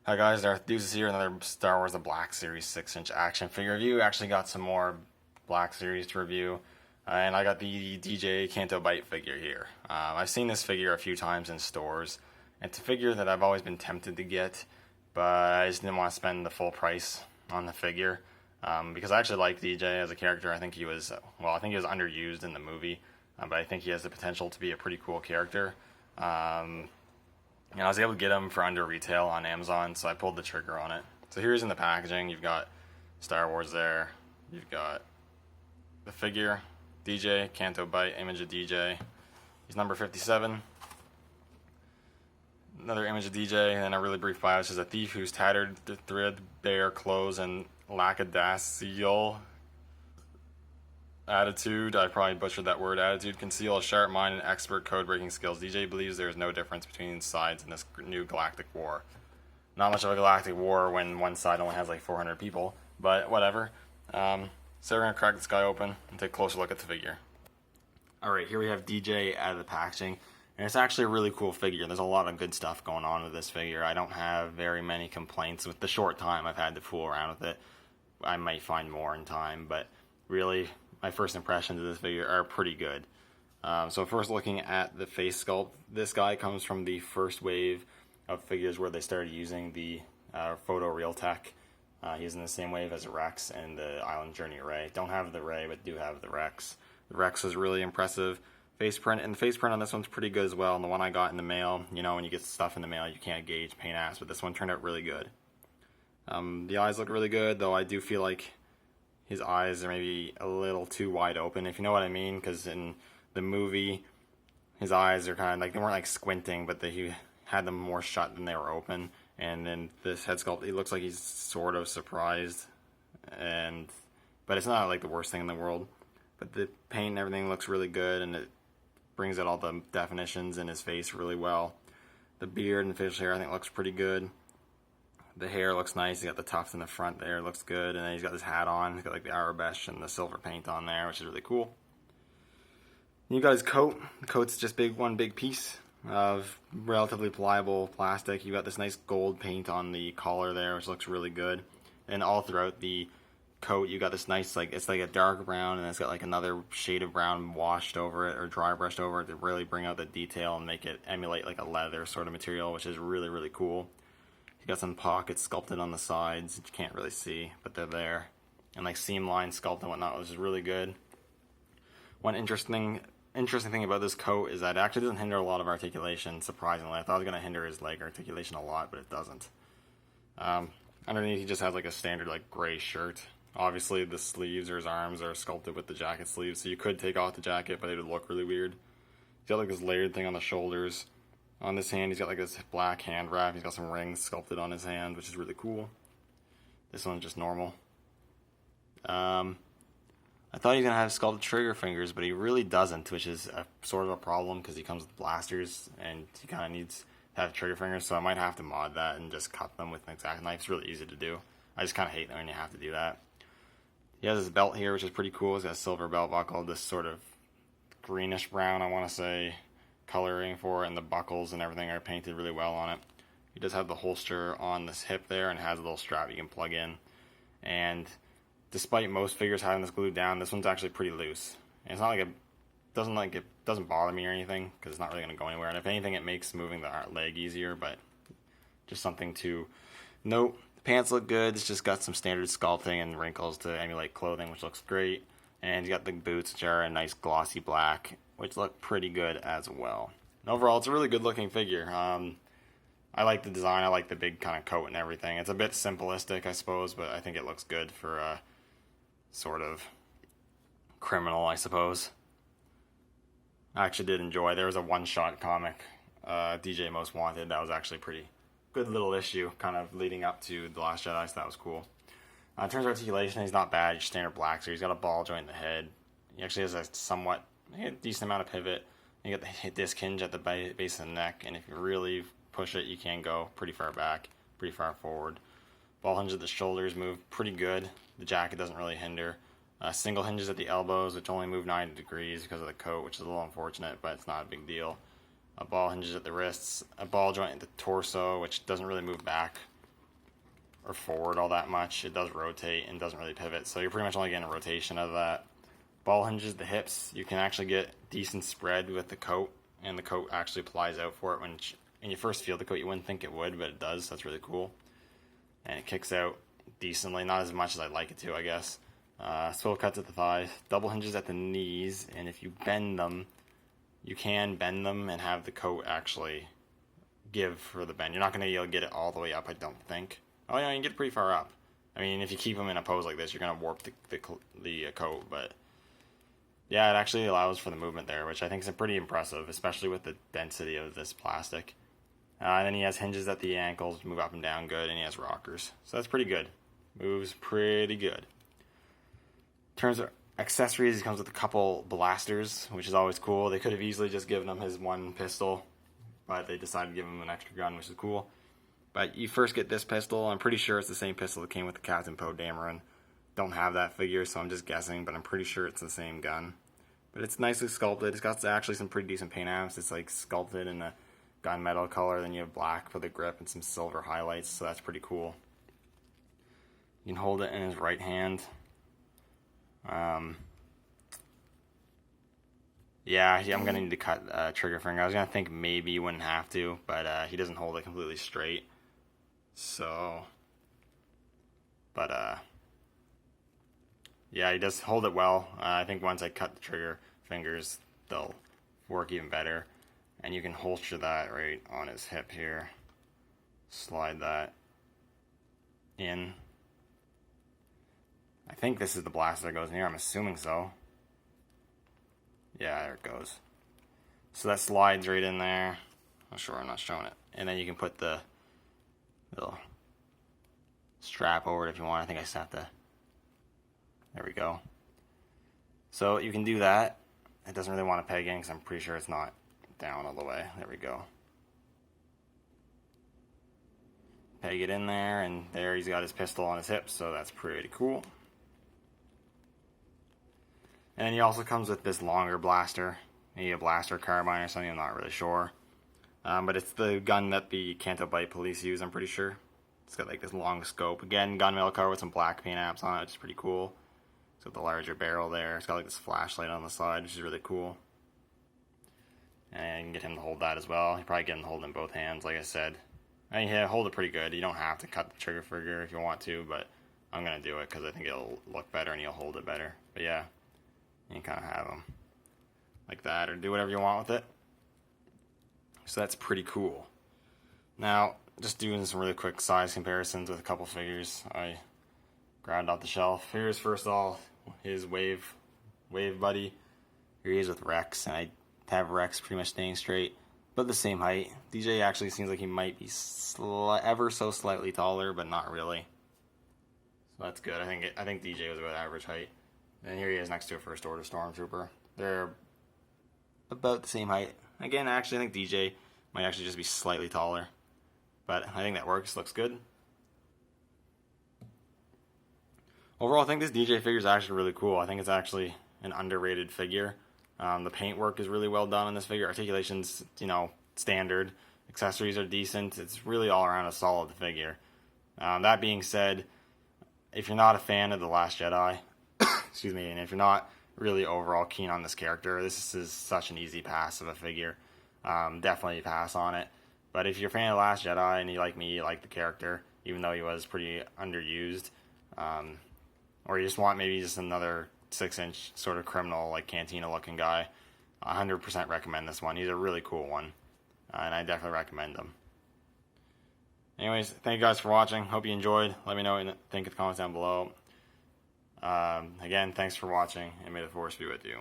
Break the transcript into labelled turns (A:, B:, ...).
A: Hi guys, Darth Deuces here, another Star Wars The Black Series 6-inch action figure review. Actually got some more Black Series to review, and I got the DJ Canto Bight figure here. I've seen this figure a few times in stores. It's a figure that I've always been tempted to get, but I just didn't want to spend the full price on the figure, because I actually like DJ as a character. I think he was underused in the movie, but I think he has the potential to be a pretty cool character. And I was able to get them for under retail on Amazon, so I pulled the trigger on it. So here's in the packaging. You've got Star Wars there. You've got the figure, DJ, Canto Bight, image of DJ. He's number 57. Another image of DJ, and a really brief bio. It says, a thief whose tattered, threadbare clothes and lackadaisical attitude, I probably butchered that word, attitude, conceal a sharp mind and expert code-breaking skills. DJ believes there is no difference between sides in this new galactic war. Not much of a galactic war when one side only has like 400 people, but whatever. So we're going to crack this guy open and take a closer look at the figure. Alright, here we have DJ out of the packaging, and it's actually a really cool figure. There's a lot of good stuff going on with this figure. I don't have very many complaints with the short time I've had to fool around with it. I might find more in time, but really, my first impressions of this figure are pretty good. So first looking at the face sculpt, this guy comes from the first wave of figures where they started using the photo real tech. He's in the same wave as Rex and the Island Journey Ray. Don't have the Ray, but do have the Rex. The Rex is really impressive face print, and the face print on this one's pretty good as well. And the one I got in the mail, you know, when you get stuff in the mail, you can't gauge pain ass, but this one turned out really good. The eyes look really good, though I do feel like his eyes are maybe a little too wide open, if you know what I mean, because in the movie, his eyes are kind of like, they weren't like squinting, but he had them more shut than they were open. And then this head sculpt, he looks like he's sort of surprised, but it's not like the worst thing in the world. But the paint and everything looks really good, and it brings out all the definitions in his face really well. The beard and facial hair I think looks pretty good. The hair looks nice. He's got the tufts in the front there. Looks good. And then he's got his hat on. He's got like the Arabesh and the silver paint on there, which is really cool. You got his coat. The coat's just one big piece of relatively pliable plastic. You got this nice gold paint on the collar there, which looks really good. And all throughout the coat, you got this nice, like, it's like a dark brown, and it's got like another shade of brown washed over it or dry brushed over it to really bring out the detail and make it emulate like a leather sort of material, which is really, really cool. You got some pockets sculpted on the sides that you can't really see, but they're there. And like seam lines sculpted and whatnot, which is really good. One interesting thing about this coat is that it actually doesn't hinder a lot of articulation, surprisingly. I thought it was going to hinder his leg articulation a lot, but it doesn't. Underneath he just has like a standard like gray shirt. Obviously the sleeves or his arms are sculpted with the jacket sleeves, so you could take off the jacket, but it would look really weird. He's got like this layered thing on the shoulders. On this hand, he's got like this black hand wrap. He's got some rings sculpted on his hand, which is really cool. This one's just normal. I thought he was going to have sculpted trigger fingers, but he really doesn't, which is sort of a problem because he comes with blasters and he kind of needs to have trigger fingers, so I might have to mod that and just cut them with an X-Acto knife. It's really easy to do. I just kind of hate when you have to do that. He has his belt here, which is pretty cool. He's got a silver belt buckle, this sort of greenish brown, I want to say, coloring for it, and the buckles and everything are painted really well on it. He does have the holster on this hip there and has a little strap you can plug in. And despite most figures having this glued down, this one's actually pretty loose. And it's not like it doesn't bother me or anything because it's not really going to go anywhere. And if anything, it makes moving the leg easier, but just something to note. The pants look good. It's just got some standard sculpting and wrinkles to emulate clothing, which looks great. And you got the boots, which are a nice glossy black, which look pretty good as well. And overall, it's a really good looking figure. I like the design. I like the big kind of coat and everything. It's a bit simplistic, I suppose, but I think it looks good for a sort of criminal, I suppose. I actually did enjoy. There was a one-shot comic, DJ Most Wanted. That was actually pretty good little issue, kind of leading up to The Last Jedi, so that was cool. In terms of articulation, he's not bad. Just standard black, so he's got a ball joint in the head. He actually has a decent amount of pivot. You got the disc hinge at the base of the neck, and if you really push it, you can go pretty far back, pretty far forward. Ball hinge at the shoulders move pretty good. The jacket doesn't really hinder. Single hinges at the elbows, which only move 90 degrees because of the coat, which is a little unfortunate, but it's not a big deal. A ball hinges at the wrists. A ball joint at the torso, which doesn't really move back. or forward all that much. It does rotate and doesn't really pivot, so you're pretty much only getting a rotation out of that. Ball hinges, the hips, you can actually get decent spread with the coat, and the coat actually applies out for it. When you first feel the coat, you wouldn't think it would, but it does. That's really cool. And it kicks out decently, not as much as I'd like it to, I guess. Swivel cuts at the thighs, double hinges at the knees, and if you bend them, you can bend them and have the coat actually give for the bend. You're not going to be able to get it all the way up, I don't think. Oh yeah, you can get it pretty far up. I mean, if you keep them in a pose like this, you're going to warp the coat, but yeah, it actually allows for the movement there, which I think is pretty impressive, especially with the density of this plastic. And then he has hinges at the ankles, move up and down good, and he has rockers. So that's pretty good. Moves pretty good. In terms of accessories, he comes with a couple blasters, which is always cool. They could have easily just given him his one pistol, but they decided to give him an extra gun, which is cool. But you first get this pistol. I'm pretty sure it's the same pistol that came with the Captain Poe Dameron. Don't have that figure, so I'm just guessing, but I'm pretty sure it's the same gun. But it's nicely sculpted. It's got actually some pretty decent paint apps. It's like sculpted in a gunmetal color. Then you have black for the grip and some silver highlights, so that's pretty cool. You can hold it in his right hand. Yeah, I'm gonna need to cut trigger finger. I was gonna think maybe you wouldn't have to, but he doesn't hold it completely straight. So, but yeah, he does hold it well. I think once I cut the trigger fingers, they'll work even better. And you can holster that right on his hip here. Slide that in. I think this is the blaster that goes in here. I'm assuming so. Yeah, there it goes. So that slides right in there. I'm sure I'm not showing it. And then you can put the little strap over it if you want. I think I set the... There we go. So you can do that. It doesn't really want to peg in because I'm pretty sure it's not down all the way. There we go. Peg it in there, and there he's got his pistol on his hip, so that's pretty cool. And then he also comes with this longer blaster. Maybe a blaster carbine or something, I'm not really sure. But it's the gun that the Canto Bight police use, I'm pretty sure. It's got like this long scope. Again, gunmetal color with some black paint apps on it, which is pretty cool. It's got the larger barrel there. It's got like this flashlight on the side, which is really cool. And you can get him to hold that as well. You probably get him to hold it in both hands, like I said. And yeah, hold it pretty good. You don't have to cut the trigger finger if you want to, but I'm going to do it because I think it'll look better and you'll hold it better. But yeah, you can kind of have him like that or do whatever you want with it. So that's pretty cool. Now, just doing some really quick size comparisons with a couple figures I grabbed off the shelf. Here's first of all his wave buddy. Here he is with Rex, and I have Rex pretty much staying straight, but the same height. DJ actually seems like he might be ever so slightly taller, but not really. So that's good. I think DJ was about average height. And here he is next to a First Order Stormtrooper. They're about the same height. Again, I actually think DJ might actually just be slightly taller, but I think that works. Looks good. Overall, I think this DJ figure is actually really cool. I think it's actually an underrated figure. The paint work is really well done on this figure. Articulation's, standard. Accessories are decent. It's really all around a solid figure. That being said, if you're not a fan of The Last Jedi, excuse me, and if you're not really overall keen on this character, this is such an easy pass of a figure. Definitely pass on it. But if you're a fan of The Last Jedi and you like me, you like the character, even though he was pretty underused, or you just want maybe just another 6-inch sort of criminal, like Cantina looking guy, 100% recommend this one. He's a really cool one, and I definitely recommend him. Anyways, thank you guys for watching. Hope you enjoyed. Let me know what you think in the comments down below. Again, thanks for watching, and may the Force be with you.